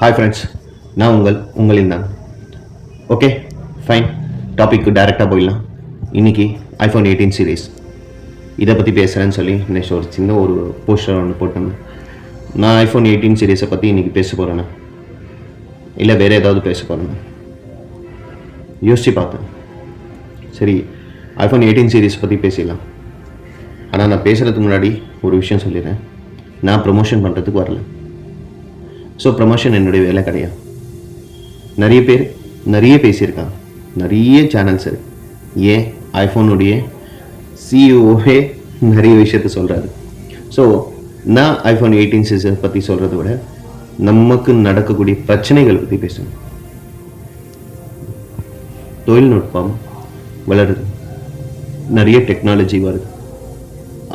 Hi friends, நான் உங்களின் தான். ஓகே ஃபைன், டாபிக்கு டைரெக்டாக போயிடலாம். இன்றைக்கி ஐஃபோன் 18 சீரீஸ் இதை பற்றி பேசுகிறேன்னு சொல்லி நெக்ஸ்ட் ஒரு சின்ன ஒரு போஸ்டர் ஒன்று போட்டிருந்தேன். நான் ஐஃபோன் 18 சீரீஸை பற்றி இன்றைக்கி பேச போகிறேன்னா இல்லை வேறு ஏதாவது பேச போகிறேன்னா யோசித்து பார்த்தேன். சரி, ஐஃபோன் 18 சீரீஸ் பற்றி பேசிடலாம். ஆனால் நான் பேசுகிறதுக்கு முன்னாடி ஒரு விஷயம் சொல்லிடுறேன். நான் ப்ரமோஷன் பண்ணுறதுக்கு வரல. ஸோ ப்ரமோஷன் என்னுடைய வேலை கிடையாது. நிறைய பேர் நிறைய பேசியிருக்காங்க, நிறைய சேனல்ஸ் இருக்குது. ஏன் ஐஃபோனுடைய சிஇஓவே நிறைய விஷயத்த சொல்கிறாரு. ஸோ நான் ஐஃபோன் 18 சீரீஸை பற்றி சொல்கிறத விட நமக்கு நடக்கக்கூடிய பிரச்சனைகள் பற்றி பேசணும். தொழில்நுட்பம் வளருது, நிறைய டெக்னாலஜி வருது.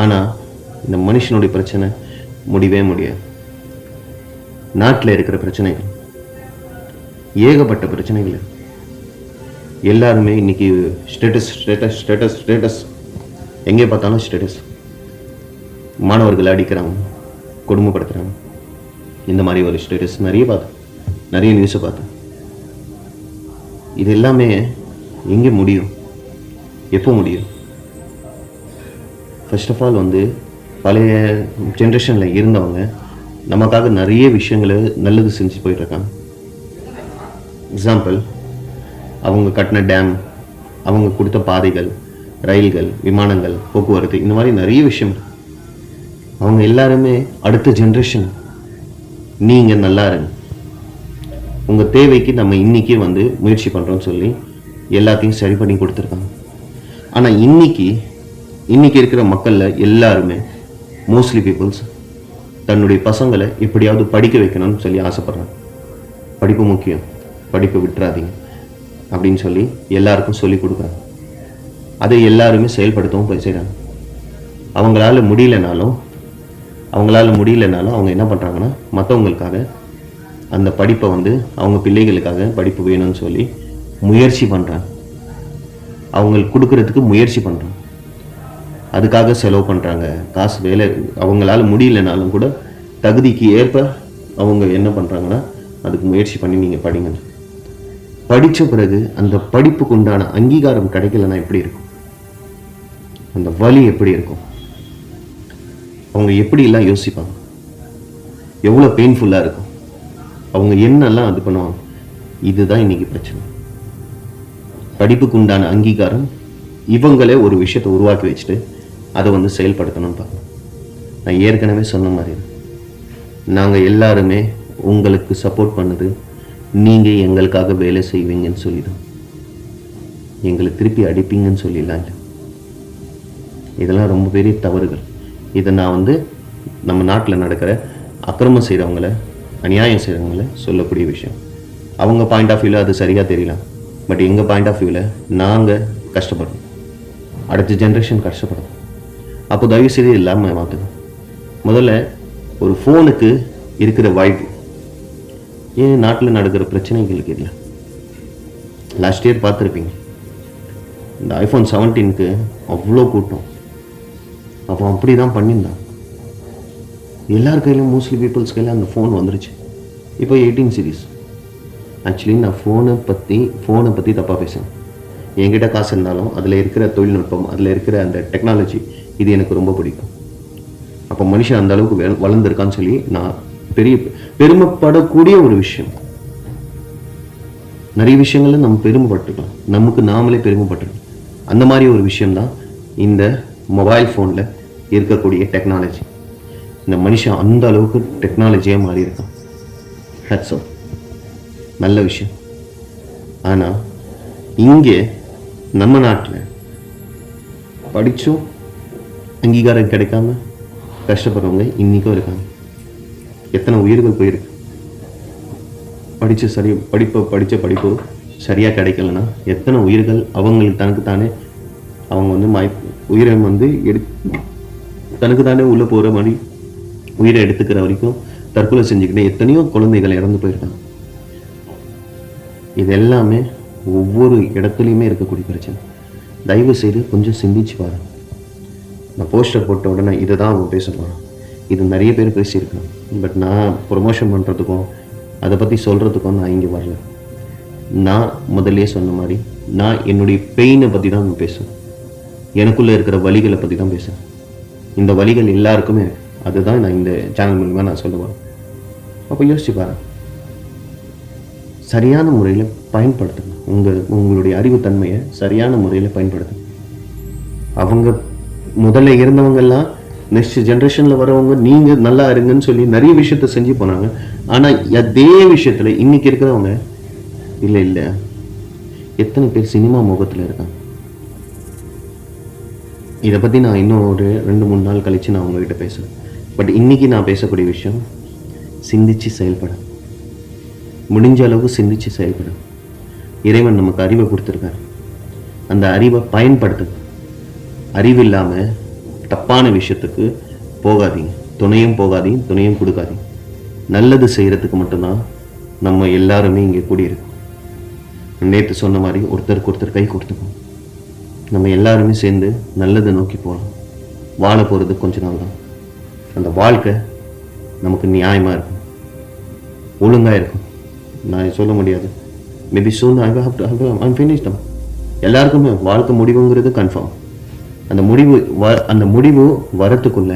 ஆனால் இந்த மனுஷனுடைய பிரச்சனை முடியவே முடியாது. நாட்டில் இருக்கிற பிரச்சனைகள் ஏகப்பட்ட பிரச்சனைகள். எல்லாருமே இன்னைக்கு ஸ்டேட்டஸ் ஸ்டேட்டஸ் ஸ்டேட்டஸ் ஸ்டேட்டஸ், எங்கே பார்த்தாலும் ஸ்டேட்டஸ். மாணவர்களை அடிக்கிறாங்க, கொடுமைப்படுத்துகிறாங்க. இந்த மாதிரி ஒரு ஸ்டேட்டஸ் நிறைய நியூஸை பார்த்தேன். இது எல்லாமே எங்கே முடியும், எப்போ முடியும்? ஃபர்ஸ்ட் ஆஃப் ஆல் பழைய ஜென்ரேஷனில் இருந்தவங்க நமக்காக நிறைய விஷயங்களை நல்லது செஞ்சு போயிட்டுருக்காங்க. எக்ஸாம்பிள், அவங்க கட்டின டேம், அவங்க கொடுத்த பாதைகள், ரயில்கள், விமானங்கள், போக்குவரத்து, இந்த மாதிரி நிறைய விஷயம். அவங்க எல்லாருமே அடுத்த ஜென்ரேஷன் நீங்கள் நல்லா இருங்க, உங்கள் தேவைக்கு நம்ம இன்றைக்கி முயற்சி பண்ணுறோன்னு சொல்லி எல்லாத்தையும் சரி பண்ணி கொடுத்துருக்காங்க. ஆனால் இன்னைக்கு இருக்கிற மக்களில் எல்லாருமே மோஸ்ட்லி பீப்புள்ஸ் தன்னுடைய பசங்களை எப்படியாவது படிக்க வைக்கணும்னு சொல்லி ஆசைப்படுறாங்க. படிப்பு முக்கியம், படிப்பை விட்டுறாதீங்க அப்படின்னு சொல்லி எல்லாருக்கும் சொல்லி கொடுக்குறாங்க. அதை எல்லாருமே செயல்படுத்தவும் போய் செய்கிறாங்க. அவங்களால முடியலனாலும் அவங்க என்ன பண்ணுறாங்கன்னா மற்றவங்களுக்காக அந்த படிப்பை அவங்க பிள்ளைகளுக்காக படிப்பு வேணும்னு சொல்லி முயற்சி பண்ணுறாங்க. அவங்களுக்கு கொடுக்கறதுக்கு முயற்சி பண்ணுறாங்க, அதுக்காக செலவு பண்ணுறாங்க காசு. வேலை அவங்களால முடியலனாலும் கூட தகுதிக்கு ஏற்ப அவங்க என்ன பண்ணுறாங்கன்னா அதுக்கு முயற்சி பண்ணி நீங்கள் படிங்க. படித்த பிறகு அந்த படிப்புக்கு உண்டான அங்கீகாரம் கிடைக்கலன்னா எப்படி இருக்கும்? அந்த வலி எப்படி இருக்கும்? அவங்க எப்படிலாம் யோசிப்பாங்க, எவ்வளோ பெயின்ஃபுல்லாக இருக்கும், அவங்க என்னெல்லாம் அது பண்ணுவாங்க. இதுதான் இன்னைக்கு பிரச்சனை. படிப்புக்கு உண்டான அங்கீகாரம், இவங்களே ஒரு விஷயத்தை உருவாக்கி வச்சுட்டு அதை செயல்படுத்தணும்னு பார்க்கணும். நான் ஏற்கனவே சொன்ன மாதிரி நாங்கள் எல்லாருமே உங்களுக்கு சப்போர்ட் பண்ணது நீங்கள் எங்களுக்காக வேலை செய்வீங்கன்னு சொல்லிடும், எங்களை திருப்பி அடிப்பீங்கன்னு சொல்லிடலாம். இல்லை, இதெல்லாம் ரொம்ப பெரிய தவறுகள். இதை நான் நம்ம நாட்டில் நடக்கிற அக்கிரமம் செய்கிறவங்கள, அநியாயம் செய்கிறவங்கள சொல்லக்கூடிய விஷயம். அவங்க பாயிண்ட் ஆஃப் வியூவில் அது சரியாக தெரியலாம். பட் எங்கள் பாயிண்ட் ஆஃப் வியூவில் நாங்கள் கஷ்டப்படணும், அடுத்த ஜென்ரேஷன் கஷ்டப்படணும். அப்போ தயவுசெய்து இல்லாமல் மாற்றுங்க. முதல்ல ஒரு ஃபோனுக்கு இருக்கிற வாய்ப்பு ஏன் நாட்டில் நடக்கிற பிரச்சனைகளுக்கு இல்லை. லாஸ்ட் இயர் பார்த்துருப்பீங்க, இந்த ஐஃபோன் 17க்கு அவ்வளோ கூட்டம். அப்போ அப்படி தான் பண்ணியிருந்தான். எல்லார் கையிலும், மோஸ்ட்லி பீப்புள்ஸ் கையில் அந்த ஃபோன் வந்துருச்சு. இப்போ 18 சீரீஸ். ஆக்சுவலி நான் ஃபோனை பற்றி தப்பாக பேசுகிறேன். என்கிட்ட காசு இருந்தாலும் அதில் இருக்கிற தொழில்நுட்பம், அதில் இருக்கிற அந்த டெக்னாலஜி, இது எனக்கு ரொம்ப பிடிக்கும். அப்போ மனுஷன் அந்த அளவுக்கு வளர்ந்துருக்கான்னு சொல்லி நான் பெருமைப்படக்கூடிய ஒரு விஷயம். நிறைய விஷயங்கள்ல நம்ம பெருமைப்பட்டுக்கலாம், நமக்கு நாமளே பெருமைப்பட்டுக்கலாம். அந்த மாதிரி ஒரு விஷயம்தான் இந்த மொபைல் ஃபோனில் இருக்கக்கூடிய டெக்னாலஜி. இந்த மனுஷன் அந்த அளவுக்கு டெக்னாலஜியாக மாறி இருக்கான். ஹேட்ஸ் ஆஃப், நல்ல விஷயம். ஆனால் இங்கே நம்ம நாட்டில் படித்தும் அங்கீகாரம் கிடைக்காம கஷ்டப்படுறவங்க இன்றைக்கும் இருக்காங்க. எத்தனை உயிர்கள் போயிருக்கு. படித்த படிப்பு சரியாக கிடைக்கலன்னா எத்தனை உயிர்கள் அவங்களுக்கு தனக்குத்தானே அவங்க உயிரை தனக்குத்தானே உள்ளே போகிற மாதிரி உயிரை எடுத்துக்கிற வரைக்கும் தற்கொலை செஞ்சுக்கிட்டே எத்தனையோ குழந்தைகள் இறந்து போயிருக்காங்க. இது எல்லாமே ஒவ்வொரு இடத்துலையுமே இருக்கக்கூடிய பிரச்சனை. தயவு செய்து கொஞ்சம் சிந்திச்சு பாருங்க. நான் போஸ்டர் போட்ட உடனே இதை தான் அவங்க பேச போகிறேன். இது நிறைய பேர் பேசியிருக்காங்க. பட் நான் ப்ரொமோஷன் பண்ணுறதுக்கும் அதை பற்றி சொல்கிறதுக்கும் நான் இங்கே வரல. நான் முதல்ல சொன்ன மாதிரி நான் என்னுடைய பெயினை பற்றி தான் நான் பேசுவேன். எனக்குள்ளே இருக்கிற வலிகளை பற்றி தான் பேசுவேன். இந்த வலிகள் எல்லாருக்குமே அதுதான் நான் இந்த சேனல் மூலமாக நான் சொல்லுவேன். அப்போ யோசிச்சு பாருங்க, சரியான முறையில் பயன்படுத்துங்க. உங்களுடைய அறிவுத்தன்மையை சரியான முறையில் பயன்படுத்துங்க. அவங்க முதல்ல இருந்தவங்கெல்லாம் நெக்ஸ்ட் ஜென்ரேஷனில் வரவங்க நீங்கள் நல்லா இருங்கன்னு சொல்லி நிறைய விஷயத்த செஞ்சு போனாங்க. ஆனால் அதே விஷயத்தில் இன்னைக்கு இருக்கிறவங்க இல்லை எத்தனை பேர் சினிமா முகத்தில் இருக்காங்க. இதை பற்றி நான் இன்னும் ஒரு 2-3 நாள் கழித்து நான் உங்ககிட்ட பேசுவேன். பட் இன்னைக்கு நான் பேசக்கூடிய விஷயம், சிந்திச்சு செயல்பட, முடிஞ்ச அளவுக்கு சிந்திச்சு செயல்பட. இறைவன் நமக்கு அறிவை கொடுத்துருக்காரு, அந்த அறிவை பயன்படுத்துங்க. அறிவு இல்லாமல் தப்பான விஷயத்துக்கு போகாதீங்க, துணையும் கொடுக்காதீங்க. நல்லது செய்கிறதுக்கு மட்டும்தான் நம்ம எல்லாருமே இங்கே கூடியிருக்கோம். நேற்று சொன்ன மாதிரி ஒருத்தருக்கு ஒருத்தர் கை கொடுத்துக்கணும். நம்ம எல்லாருமே சேர்ந்து நல்லதை நோக்கி போகலாம். வாழ போகிறது கொஞ்ச நாள் தான். அந்த வாழ்க்கை நமக்கு நியாயமாக இருக்கும், ஒழுங்காக இருக்கும். நான் சொல்ல முடியாது, மேபி சூன் ஐம் ஃபினிஷ்டம். எல்லாருக்குமே வாழ்க்கை முடிவுங்கிறது கன்ஃபார்ம். அந்த முடிவு வரத்துக்குள்ள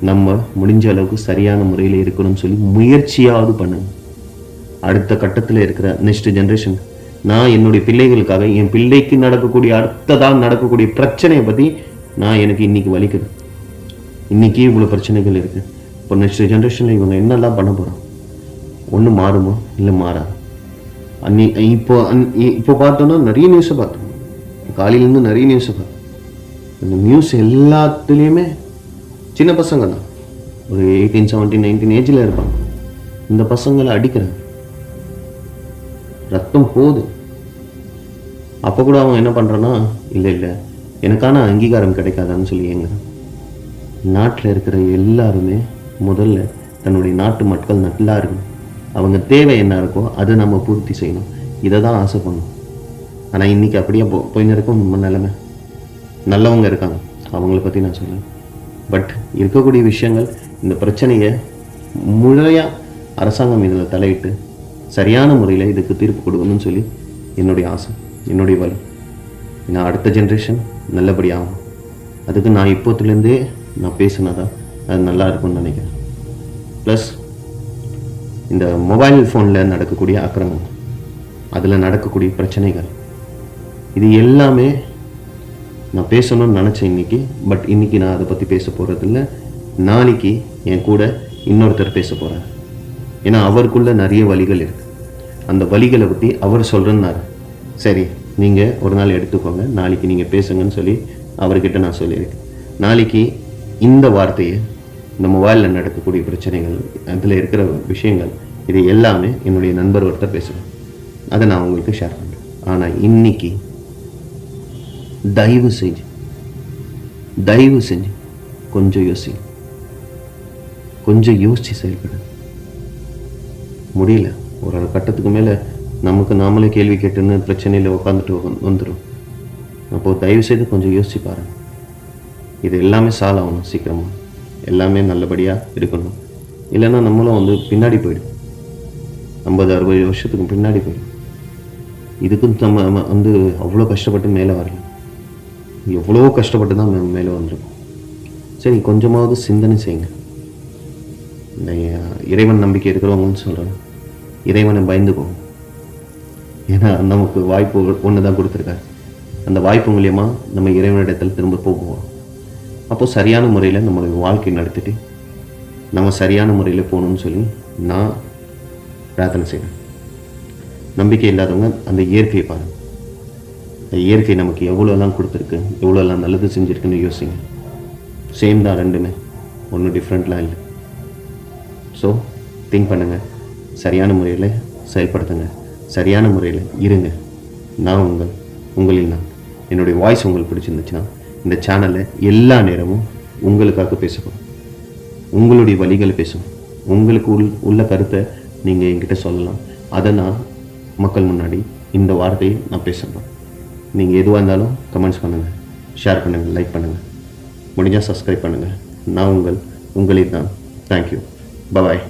நம்ம முடிஞ்ச அளவுக்கு சரியான முறையில் இருக்கணும்னு சொல்லி முயற்சியாவது பண்ணுங்க. அடுத்த கட்டத்தில் இருக்கிற நெக்ஸ்ட் ஜென்ரேஷன், நான் என்னுடைய பிள்ளைகளுக்காக, என் பிள்ளைக்கு அடுத்ததான் நடக்கக்கூடிய பிரச்சனையை பற்றி எனக்கு இன்னைக்கு வலிக்குது. இன்னைக்கு இவ்வளோ பிரச்சனைகள் இருக்கு. இப்போ நெக்ஸ்ட் ஜென்ரேஷனில் இவங்க என்னெல்லாம் பண்ண போகிறோம்? ஒன்று மாறுமோ இல்லை மாறாது. இப்போ பார்த்தோன்னா நிறைய நியூஸை பார்த்தோம், காலையிலேருந்து நிறைய நியூஸை பார்த்தோம். அந்த நியூஸ் எல்லாத்துலேயுமே சின்ன பசங்க தான், ஒரு 18, 17, 19 ஏஜில் இருப்பாங்க. இந்த பசங்களை அடிக்கிறாங்க, ரத்தம் போகுது. அப்போ கூட அவன் என்ன பண்ணுறான்னா, இல்லை எனக்கான அங்கீகாரம் கிடைக்காதான்னு சொல்லி ஏங்குறான். நாட்டில் இருக்கிற எல்லாருமே முதல்ல தன்னுடைய நாட்டு மக்கள் நல்லா இருக்கணும், அவங்க தேவை என்ன இருக்கோ அதை நம்ம பூர்த்தி செய்யணும், இதை தான் ஆசை பண்ணணும். ஆனால் இன்றைக்கி அப்படியே போயின்னு இருக்கும் நம்ம நிலைமை. நல்லவங்க இருக்காங்க, அவங்கள பற்றி நான் சொல்லுவேன். பட் இருக்கக்கூடிய விஷயங்கள், இந்த பிரச்சனையை முறையாக அரசாங்கம் இதில் தலையிட்டு சரியான முறையில் இதுக்கு தீர்ப்பு கொடுக்கணும்னு சொல்லி என்னுடைய ஆசை, என்னுடைய வழி. ஏன்னா அடுத்த ஜென்ரேஷன் நல்லபடியாகும். அதுக்கு நான் இப்போத்துலேருந்தே நான் பேசினாதான் அது நல்லா இருக்கும்னு நினைக்கிறேன். ப்ளஸ் இந்த மொபைல் ஃபோனில் நடக்கக்கூடிய அக்கிரமம், அதில் நடக்கக்கூடிய பிரச்சனைகள், இது எல்லாமே நான் பேசணும்னு நினச்சேன் இன்றைக்கி. பட் இன்றைக்கி நான் அதை பற்றி பேச போகிறதில்ல. நாளைக்கு என் கூட இன்னொருத்தர் பேச போகிறார். ஏன்னா அவருக்குள்ள நிறைய வழிகள் இருக்குது. அந்த வழிகளை பற்றி அவர் சொல்கிறேன்னாரு. சரி, நீங்கள் ஒரு நாள் எடுத்துக்கோங்க, நாளைக்கு நீங்கள் பேசுங்கன்னு சொல்லி அவர்கிட்ட நான் சொல்லியிருக்கேன். நாளைக்கு இந்த வார்த்தையை, இந்த மொபைலில் நடக்கக்கூடிய பிரச்சனைகள், அதில் இருக்கிற விஷயங்கள், இது எல்லாமே என்னுடைய நண்பர் ஒருத்தர் பேசுவேன், அதை நான் உங்களுக்கு ஷேர் பண்ணுறேன். ஆனால் இன்னைக்கு தயவு செஞ்சு கொஞ்சம் யோசிச்சு செயல்பட முடியல. ஒரு கட்டத்துக்கு மேலே நமக்கு நாமளே கேள்வி கேட்டுன்னு பிரச்சனையில் உட்காந்துட்டு வந்துடும். அப்போது தயவு செய்து கொஞ்சம் யோசிச்சு பாருங்கள். இது எல்லாமே சால்வ் ஆகணும், சீக்கிரமாக எல்லாமே நல்லபடியாக இருக்கணும். இல்லைன்னா நம்மளும் பின்னாடி போயிடும், 50-60 வருஷத்துக்கு பின்னாடி போயிடும். இதுக்கும் நம்ம அவ்வளோ கஷ்டப்பட்டு மேலே வரல, எவ்வளோ கஷ்டப்பட்டு தான் மேலே வந்திருக்கோம். சரி, கொஞ்சமாவது சிந்தனை செய்யுங்க. இந்த இறைவன் நம்பிக்கை இருக்கிறவங்கன்னு சொல்கிறேன், இறைவனை பயந்துக்கோங்க. ஏன்னா நமக்கு வாய்ப்பு ஒன்று தான் கொடுத்துருக்காரு. அந்த வாய்ப்பு மூலியமாக நம்ம இறைவனிடத்தில் திரும்ப போவோம். அப்போது சரியான முறையில் நம்மளுடைய வாழ்க்கை நடத்திட்டு நம்ம சரியான முறையில் போகணும்னு சொல்லி நான் பிரார்த்தனை செய்கிறேன். நம்பிக்கை இல்லாதவங்க அந்த இயற்கையை பாருங்கள். அந்த இயற்கை நமக்கு எவ்வளோலாம் கொடுத்துருக்கு, எவ்வளோலாம் நல்லது செஞ்சுருக்குன்னு யோசிங்க. சேம் தான், ரெண்டுமே ஒன்றும் டிஃப்ரெண்ட்லாம் இல்லை. ஸோ திங்க் பண்ணுங்கள், சரியான முறையில் செயல்படுத்துங்க, சரியான முறையில் இருங்க. நான் உங்களில் நான் என்னுடைய வாய்ஸ் உங்களுக்கு பிடிச்சிருந்துச்சுன்னா இந்த சேனலில் எல்லா நேரமும் உங்களுக்காக பேசணும், உங்களுடைய வழிகளை பேசணும், உங்களுக்கு உள்ள கருத்தை நீங்கள் என்கிட்ட சொல்லலாம். அதை நான் மக்கள் முன்னாடி இந்த வார்த்தையை நான் பேசணும். நீங்கள் எதுவாக இருந்தாலும் கமெண்ட்ஸ் பண்ணுங்கள், ஷேர் பண்ணுங்கள், லைக் பண்ணுங்கள், முடிஞ்சால் சப்ஸ்கிரைப் பண்ணுங்கள். நான் உங்களில் தான். தேங்க்யூ, பாய்.